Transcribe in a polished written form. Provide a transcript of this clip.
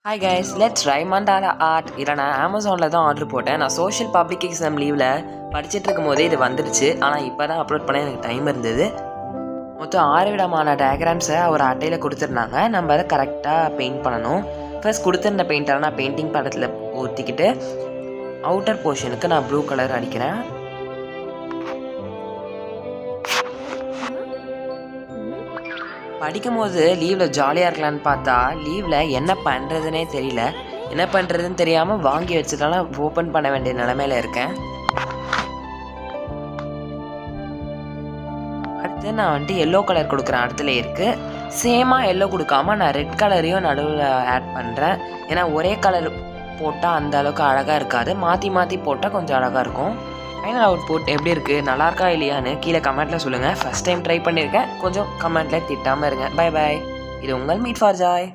Hi guys, let's try mandala art. இதை நான் அமேசானில் தான் ஆர்டர் போட்டேன். நான் சோஷியல் பப்ளிக் எக்ஸாம் லீவில் படிச்சுட்டு இருக்கும் போதே இது வந்துடுச்சு. ஆனால் இப்போ தான் அப்லோட் பண்ண எனக்கு டைம் இருந்தது. மொத்தம் 6 விதமான டயக்ராம்ஸை ஒரு அட்டையில் கொடுத்துருந்தாங்க. நம்ம அதை கரெக்டாக பெயிண்ட் பண்ணணும். ஃபர்ஸ்ட் கொடுத்துருந்த பெயிண்டரை நான் பெயிண்டிங் படத்தில் ஊற்றிக்கிட்டு அவுட்டர் போர்ஷனுக்கு நான் ப்ளூ கலர் அடிக்கிறேன். படிக்கும் போது லீவில் ஜாலியாக இருக்கலான்னு பார்த்தா லீவில் என்ன பண்ணுறதுனே தெரியல. என்ன பண்ணுறதுன்னு தெரியாமல் வாங்கி வச்சுட்டாலும் ஓப்பன் பண்ண வேண்டிய நிலமையில இருக்கேன். அடுத்து நான் வந்துட்டு எல்லோ கலர் கொடுக்குறேன். அடுத்துல இருக்குது சேமாக எல்லோ கொடுக்காம நான் ரெட் கலரையும் நடுவில் ஆட் பண்ணுறேன். ஏன்னா ஒரே கலர் போட்டால் அந்த அளவுக்கு அழகாக இருக்காது. மாற்றி மாற்றி போட்டால் கொஞ்சம் அழகாக இருக்கும். ஃபைனல் அவுட்புட் எப்படி இருக்குது, நல்லா இருக்கா இல்லையான்னு கீழே கமெண்ட்டில் சொல்லுங்கள். ஃபஸ்ட் டைம் ட்ரை பண்ணியிருக்கேன், கொஞ்சம் கமெண்ட்டில் திட்டாமல் இருங்க. Bye bye. இது உங்கள் மீட் ஃபார் ஜாய்.